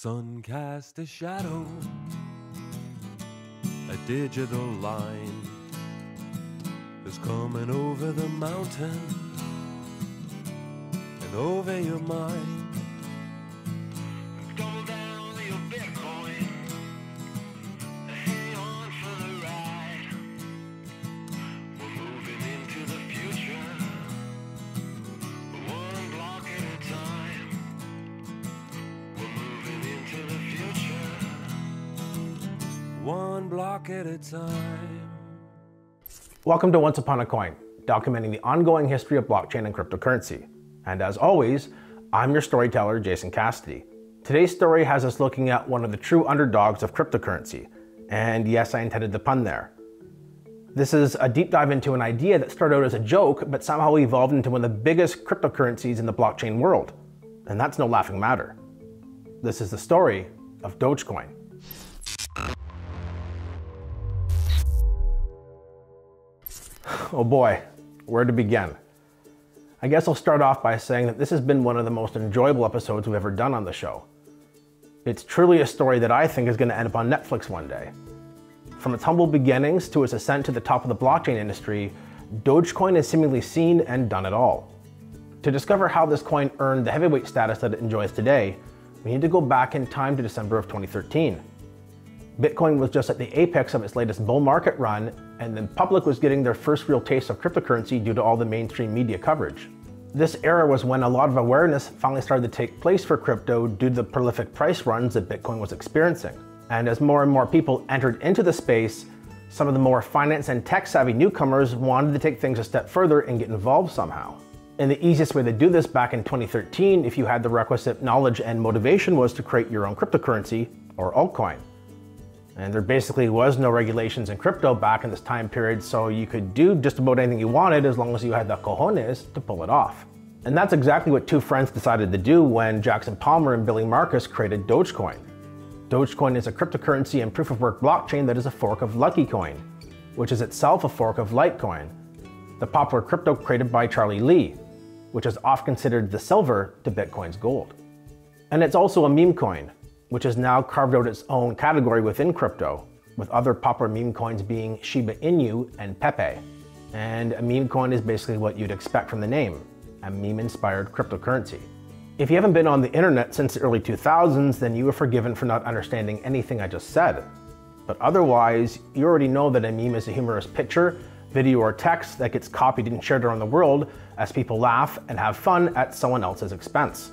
sun cast a shadow, a digital line is coming over the mountain and over your mind. Double down your Bitcoin, hang on for the ride. We're moving into the future, one block at a time. We're moving into the future, one block at a time. Welcome to Once Upon a Coin, documenting the ongoing history of blockchain and cryptocurrency. And as always, I'm your storyteller, Jason Cassidy. Today's story has us looking at one of the true underdogs of cryptocurrency. And yes, I intended the pun there. This is a deep dive into an idea that started out as a joke, but somehow evolved into one of the biggest cryptocurrencies in the blockchain world. And that's no laughing matter. This is the story of Dogecoin. Oh boy, where to begin? I guess I'll start off by saying that this has been one of the most enjoyable episodes we've ever done on the show. It's truly a story that I think is going to end up on Netflix one day. From its humble beginnings to its ascent to the top of the blockchain industry, Dogecoin has seemingly seen and done it all. To discover how this coin earned the heavyweight status that it enjoys today, we need to go back in time to December of 2013. Bitcoin was just at the apex of its latest bull market run, and the public was getting their first real taste of cryptocurrency due to all the mainstream media coverage. This era was when a lot of awareness finally started to take place for crypto due to the prolific price runs that Bitcoin was experiencing. And as more and more people entered into the space, some of the more finance and tech-savvy newcomers wanted to take things a step further and get involved somehow. And the easiest way to do this back in 2013, if you had the requisite knowledge and motivation, was to create your own cryptocurrency, or altcoin. And there basically was no regulations in crypto back in this time period, so you could do just about anything you wanted as long as you had the cojones to pull it off. And that's exactly what two friends decided to do when Jackson Palmer and Billy Markus created Dogecoin. Dogecoin is a cryptocurrency and proof-of-work blockchain that is a fork of Lucky Coin, which is itself a fork of Litecoin, the popular crypto created by Charlie Lee, which is often considered the silver to Bitcoin's gold. And it's also a meme coin, which has now carved out its own category within crypto, with other popular meme coins being Shiba Inu and Pepe. And a meme coin is basically what you'd expect from the name, a meme-inspired cryptocurrency. If you haven't been on the internet since the early 2000s, then you are forgiven for not understanding anything I just said. But otherwise, you already know that a meme is a humorous picture, video, or text that gets copied and shared around the world as people laugh and have fun at someone else's expense.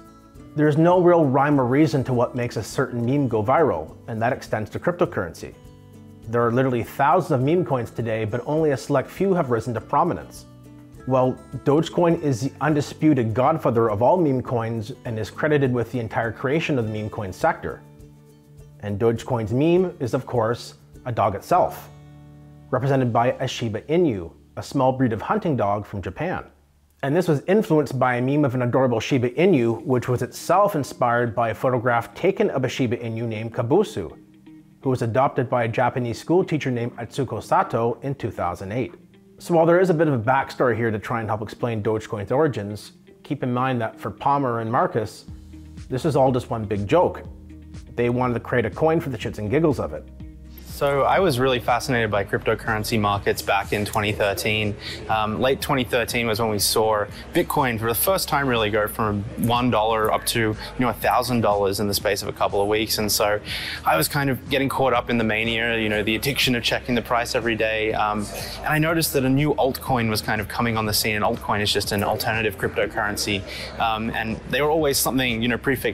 There's no real rhyme or reason to what makes a certain meme go viral, and that extends to cryptocurrency. There are literally thousands of meme coins today, but only a select few have risen to prominence. Well, Dogecoin is the undisputed godfather of all meme coins and is credited with the entire creation of the meme coin sector. And Dogecoin's meme is, of course, a dog itself, represented by a Shiba Inu, a small breed of hunting dog from Japan. And this was influenced by a meme of an adorable Shiba Inu, which was itself inspired by a photograph taken of a Shiba Inu named Kabosu, who was adopted by a Japanese school teacher named Atsuko Sato in 2008. So while there is a bit of a backstory here to try and help explain Dogecoin's origins, keep in mind that for Palmer and Markus, this is all just one big joke. They wanted to create a coin for the shits and giggles of it. So I was really fascinated by cryptocurrency markets back in 2013. Late 2013 was when we saw Bitcoin for the first time really go from $1 up to $1,000 in the space of a couple of weeks. And so I was kind of getting caught up in the mania, the addiction of checking the price every day. And I noticed that a new altcoin was kind of coming on the scene. And altcoin is just an alternative cryptocurrency. And they were always something,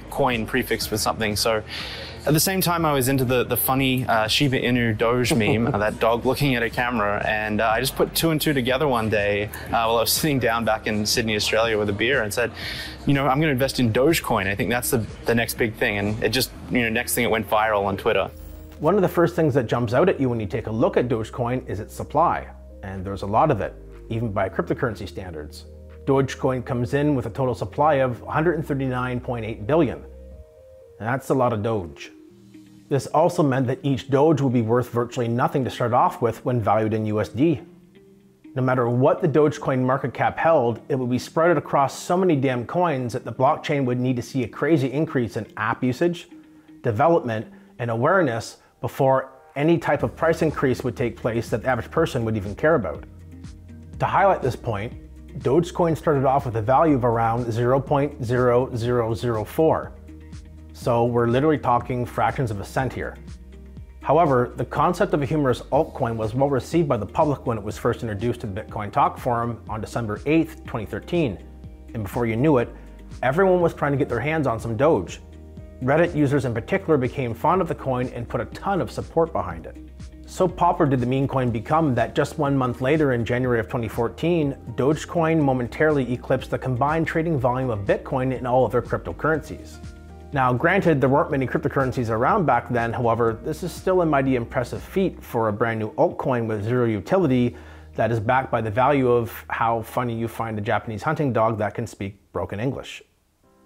coin prefixed with something. So at the same time, I was into the funny Shiba Inu Doge meme, that dog looking at a camera, and I just put two and two together one day while I was sitting down back in Sydney, Australia with a beer and said, I'm going to invest in Dogecoin. I think that's the next big thing. And it just, next thing it went viral on Twitter. One of the first things that jumps out at you when you take a look at Dogecoin is its supply. And there's a lot of it, even by cryptocurrency standards. Dogecoin comes in with a total supply of 139.8 billion. And that's a lot of Doge. This also meant that each Doge would be worth virtually nothing to start off with when valued in USD. No matter what the Dogecoin market cap held, it would be spread across so many damn coins that the blockchain would need to see a crazy increase in app usage, development, and awareness before any type of price increase would take place that the average person would even care about. To highlight this point, Dogecoin started off with a value of around 0.0004. So we're literally talking fractions of a cent here. However, the concept of a humorous altcoin was well received by the public when it was first introduced to the Bitcoin Talk Forum on December 8th, 2013. And before you knew it, everyone was trying to get their hands on some Doge. Reddit users in particular became fond of the coin and put a ton of support behind it. So popular did the meme coin become that just 1 month later, in January of 2014, Dogecoin momentarily eclipsed the combined trading volume of Bitcoin and all other cryptocurrencies. Now, granted, there weren't many cryptocurrencies around back then. However, this is still a mighty impressive feat for a brand new altcoin with zero utility that is backed by the value of how funny you find a Japanese hunting dog that can speak broken English.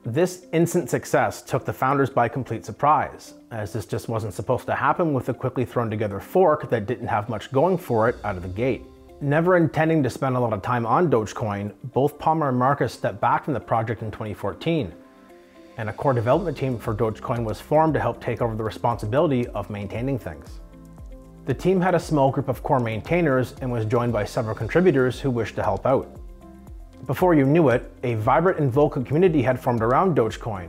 This instant success took the founders by complete surprise, as this just wasn't supposed to happen with a quickly thrown together fork that didn't have much going for it out of the gate. Never intending to spend a lot of time on Dogecoin, both Palmer and Markus stepped back from the project in 2014. And a core development team for Dogecoin was formed to help take over the responsibility of maintaining things. The team had a small group of core maintainers and was joined by several contributors who wished to help out. Before you knew it, a vibrant and vocal community had formed around Dogecoin,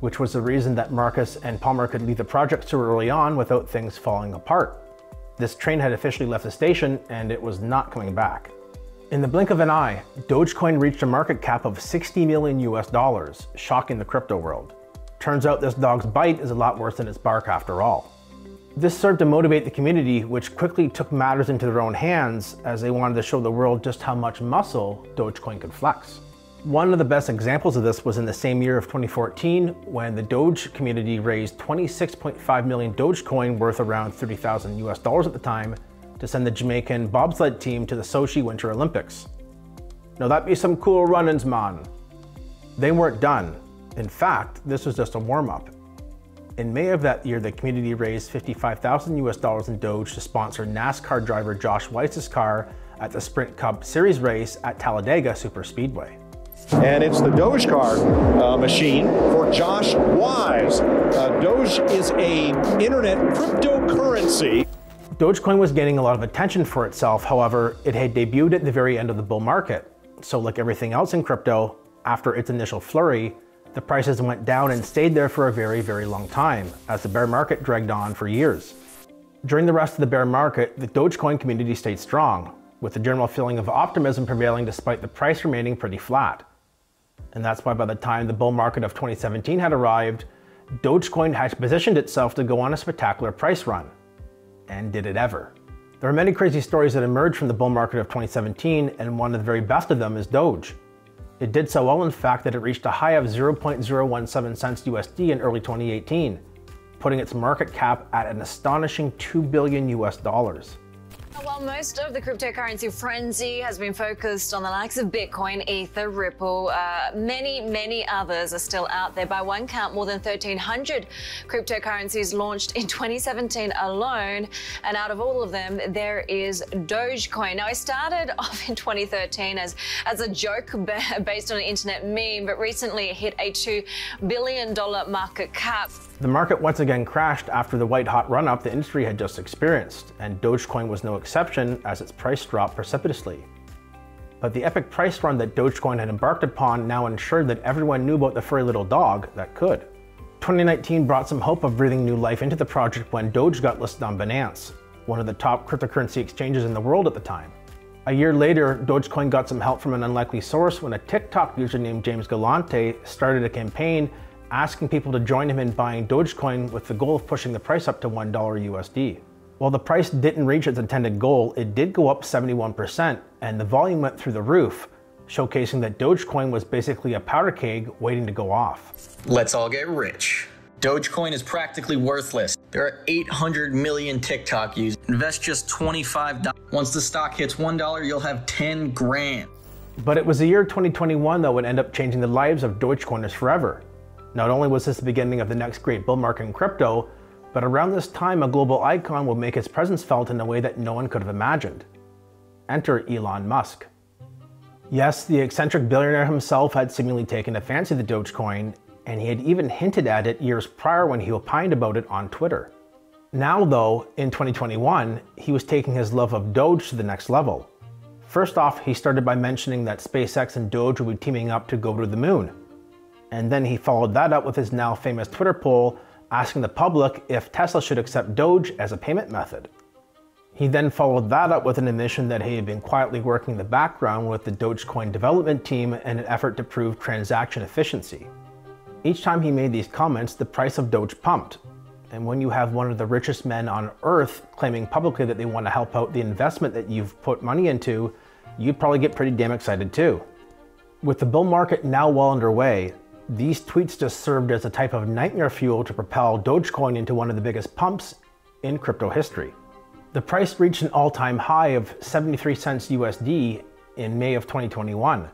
which was the reason that Markus and Palmer could leave the project so early on without things falling apart. This train had officially left the station and it was not coming back. In the blink of an eye, Dogecoin reached a market cap of $60 million US, shocking the crypto world. Turns out this dog's bite is a lot worse than its bark after all. This served to motivate the community, which quickly took matters into their own hands as they wanted to show the world just how much muscle Dogecoin could flex. One of the best examples of this was in the same year of 2014 when the Doge community raised 26.5 million Dogecoin, worth around $30,000 US at the time, to send the Jamaican bobsled team to the Sochi Winter Olympics. Now that'd be some cool run-ins, man. They weren't done. In fact, this was just a warm-up. In May of that year, the community raised $55,000 US in Doge to sponsor NASCAR driver Josh Weiss's car at the Sprint Cup Series race at Talladega Superspeedway. And it's the Doge car machine for Josh Wise. Doge is an internet cryptocurrency. Dogecoin was gaining a lot of attention for itself. However, it had debuted at the very end of the bull market. So like everything else in crypto, after its initial flurry, the prices went down and stayed there for a very, very long time, as the bear market dragged on for years. During the rest of the bear market, the Dogecoin community stayed strong, with a general feeling of optimism prevailing despite the price remaining pretty flat. And that's why by the time the bull market of 2017 had arrived, Dogecoin had positioned itself to go on a spectacular price run. And did it ever. There are many crazy stories that emerged from the bull market of 2017, and one of the very best of them is Doge. It did so well, in fact, that it reached a high of 0.017 cents USD in early 2018, putting its market cap at an astonishing $2 billion US. While most of the cryptocurrency frenzy has been focused on the likes of Bitcoin, Ether, Ripple, many others are still out there. By one count, more than 1,300 cryptocurrencies launched in 2017 alone. And out of all of them, there is Dogecoin. Now, it started off in 2013 as a joke based on an internet meme, but recently it hit a $2 billion market cap. The market once again crashed after the white-hot run-up the industry had just experienced, and Dogecoin was no exception as its price dropped precipitously. But the epic price run that Dogecoin had embarked upon now ensured that everyone knew about the furry little dog that could. 2019 brought some hope of breathing new life into the project when Doge got listed on Binance, one of the top cryptocurrency exchanges in the world at the time. A year later, Dogecoin got some help from an unlikely source when a TikTok user named James Galante started a campaign asking people to join him in buying Dogecoin with the goal of pushing the price up to $1 USD. While the price didn't reach its intended goal, it did go up 71%, and the volume went through the roof, showcasing that Dogecoin was basically a powder keg waiting to go off. Let's all get rich. Dogecoin is practically worthless. There are 800 million TikTok users. Invest just $25. Once the stock hits $1, you'll have 10 grand. But it was the year 2021 that would end up changing the lives of Dogecoiners forever. Not only was this the beginning of the next great bull market in crypto, but around this time a global icon would make its presence felt in a way that no one could have imagined. Enter Elon Musk. Yes, the eccentric billionaire himself had seemingly taken a fancy to Dogecoin, and he had even hinted at it years prior when he opined about it on Twitter. Now though, in 2021, he was taking his love of Doge to the next level. First off, he started by mentioning that SpaceX and Doge would be teaming up to go to the moon. And then he followed that up with his now famous Twitter poll asking the public if Tesla should accept Doge as a payment method. He then followed that up with an admission that he had been quietly working in the background with the Dogecoin development team in an effort to prove transaction efficiency. Each time he made these comments, the price of Doge pumped. And when you have one of the richest men on earth claiming publicly that they want to help out the investment that you've put money into, you'd probably get pretty damn excited too. With the bull market now well underway, these tweets just served as a type of nightmare fuel to propel Dogecoin into one of the biggest pumps in crypto history. The price reached an all-time high of 73 cents USD in May of 2021.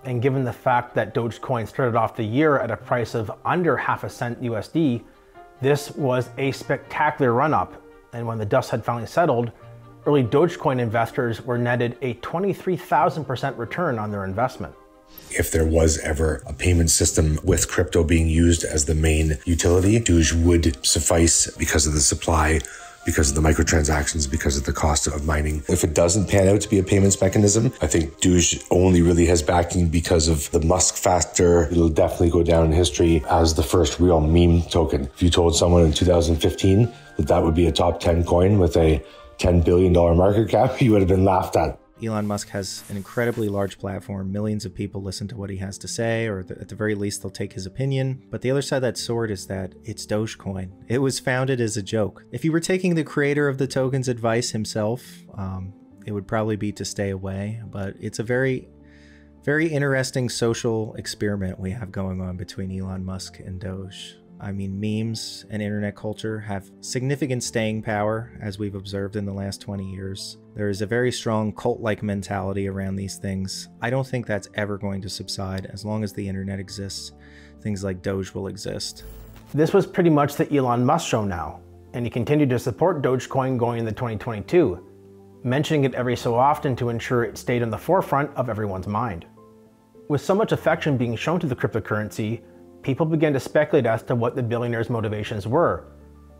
And given the fact that Dogecoin started off the year at a price of under half a cent USD, this was a spectacular run-up. And when the dust had finally settled, early Dogecoin investors were netted a 23,000% return on their investment. If there was ever a payment system with crypto being used as the main utility, Doge would suffice because of the supply, because of the microtransactions, because of the cost of mining. If it doesn't pan out to be a payments mechanism, I think Doge only really has backing because of the Musk factor. It'll definitely go down in history as the first real meme token. If you told someone in 2015 that that would be a top 10 coin with a $10 billion market cap, you would have been laughed at. Elon Musk has an incredibly large platform. Millions of people listen to what he has to say, or at the very least, they'll take his opinion. But the other side of that sword is that it's Dogecoin. It was founded as a joke. If you were taking the creator of the token's advice himself, it would probably be to stay away. But it's a very, very interesting social experiment we have going on between Elon Musk and Doge. I mean, memes and internet culture have significant staying power, as we've observed in the last 20 years. There is a very strong cult-like mentality around these things. I don't think that's ever going to subside. As long as the internet exists, things like Doge will exist. This was pretty much the Elon Musk show now, and he continued to support Dogecoin going into 2022, mentioning it every so often to ensure it stayed on the forefront of everyone's mind. With so much affection being shown to the cryptocurrency, people began to speculate as to what the billionaire's motivations were,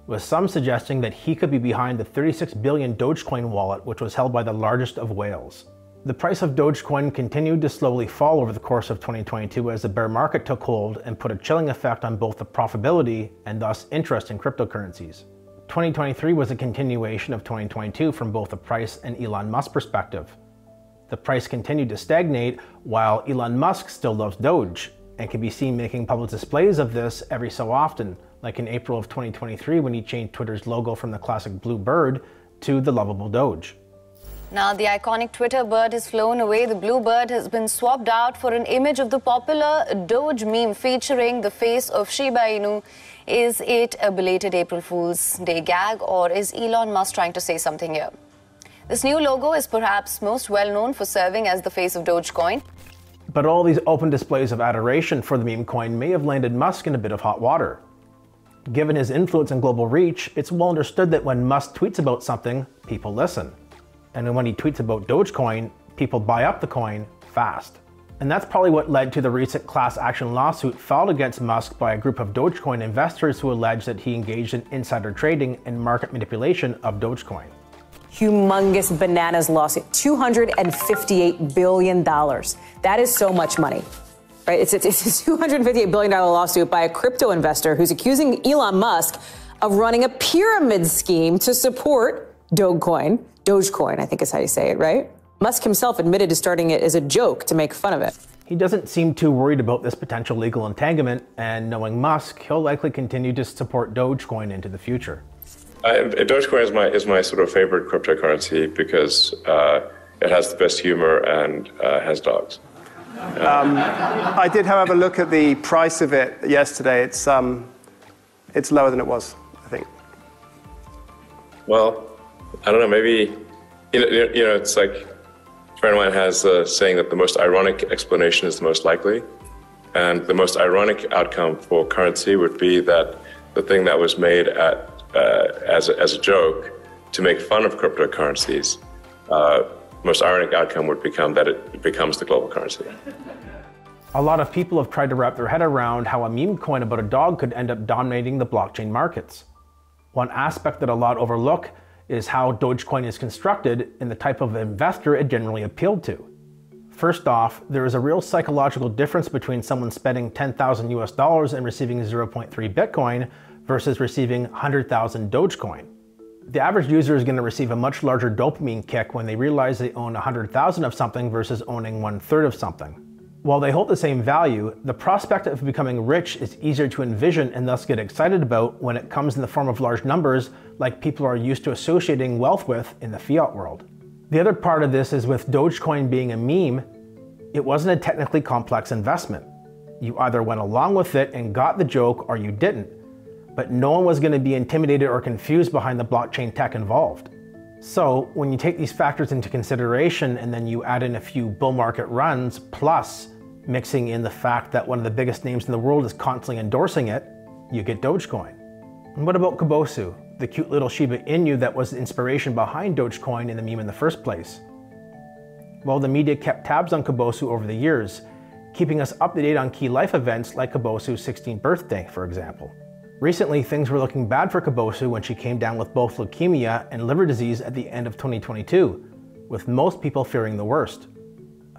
with some suggesting that he could be behind the 36 billion Dogecoin wallet, which was held by the largest of whales. The price of Dogecoin continued to slowly fall over the course of 2022 as the bear market took hold and put a chilling effect on both the profitability and thus interest in cryptocurrencies. 2023 was a continuation of 2022 from both the price and Elon Musk perspective. The price continued to stagnate while Elon Musk still loves Doge, and can be seen making public displays of this every so often, like in April of 2023 when he changed Twitter's logo from the classic blue bird to the lovable Doge. Now the iconic Twitter bird has flown away. The blue bird has been swapped out for an image of the popular Doge meme featuring the face of Shiba Inu. Is it a belated April Fool's Day gag, or is Elon Musk trying to say something here? This new logo is perhaps most well known for serving as the face of Dogecoin. But all these open displays of adoration for the meme coin may have landed Musk in a bit of hot water. Given his influence and global reach, it's well understood that when Musk tweets about something, people listen. And when he tweets about Dogecoin, people buy up the coin fast. And that's probably what led to the recent class action lawsuit filed against Musk by a group of Dogecoin investors who allege that he engaged in insider trading and market manipulation of Dogecoin. Humongous bananas lawsuit, $258 billion. That is so much money, right? It's a $258 billion lawsuit by a crypto investor who's accusing Elon Musk of running a pyramid scheme to support Dogecoin, I think is how you say it, right? Musk himself admitted to starting it as a joke to make fun of it. He doesn't seem too worried about this potential legal entanglement, and knowing Musk, he'll likely continue to support Dogecoin into the future. Dogecoin is my sort of favorite cryptocurrency because it has the best humor and has dogs. I did, however, look at the price of it yesterday. It's lower than it was, I think. Well, I don't know. Maybe you know, it's like a friend of mine has a saying that the most ironic explanation is the most likely, and the most ironic outcome for currency would be that the thing that was made as a joke to make fun of A lot of people have tried to wrap their head around how a meme coin about a dog could end up dominating the blockchain markets. One aspect that a lot overlook is how Dogecoin is constructed and the type of investor it generally appealed to. First off, there is a real psychological difference between someone spending 10,000 US dollars and receiving 0.3 Bitcoin versus receiving 100,000 Dogecoin. The average user is going to receive a much larger dopamine kick when they realize they own 100,000 of something versus owning 1/3 of something. While they hold the same value, the prospect of becoming rich is easier to envision and thus get excited about when it comes in the form of large numbers like people are used to associating wealth with in the fiat world. The other part of this is with Dogecoin being a meme, it wasn't a technically complex investment. You either went along with it and got the joke or you didn't, but no one was going to be intimidated or confused behind the blockchain tech involved. So when you take these factors into consideration and then you add in a few bull market runs, plus mixing in the fact that one of the biggest names in the world is constantly endorsing it, you get Dogecoin. And what about Kabosu, the cute little Shiba Inu that was the inspiration behind Dogecoin in the meme in the first place? Well, the media kept tabs on Kabosu over the years, keeping us up to date on key life events like Kabosu's 16th birthday, for example. Recently, things were looking bad for Kabosu when she came down with both leukemia and liver disease at the end of 2022, with most people fearing the worst.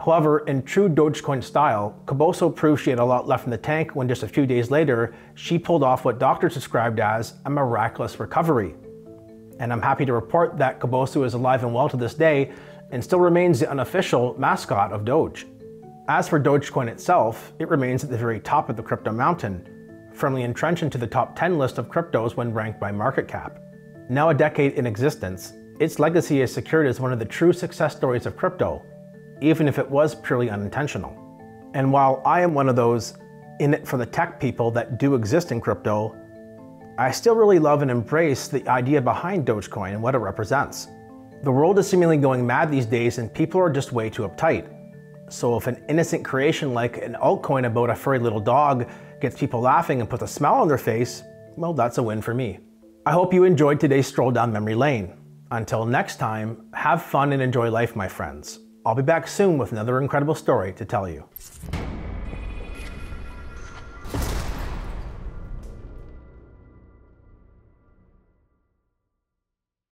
However, in true Dogecoin style, Kabosu proved she had a lot left in the tank when just a few days later, she pulled off what doctors described as a miraculous recovery. And I'm happy to report that Kabosu is alive and well to this day and still remains the unofficial mascot of Doge. As for Dogecoin itself, it remains at the very top of the crypto mountain, firmly entrenched into the top 10 list of cryptos when ranked by market cap. Now a decade in existence, its legacy is secured as one of the true success stories of crypto, even if it was purely unintentional. And while I am one of those in it for the tech people that do exist in crypto, I still really love and embrace the idea behind Dogecoin and what it represents. The world is seemingly going mad these days and people are just way too uptight. So if an innocent creation like an altcoin about a furry little dog gets people laughing and puts a smile on their face, well, that's a win for me. I hope you enjoyed today's stroll down memory lane. Until next time, have fun and enjoy life, my friends. I'll be back soon with another incredible story to tell you.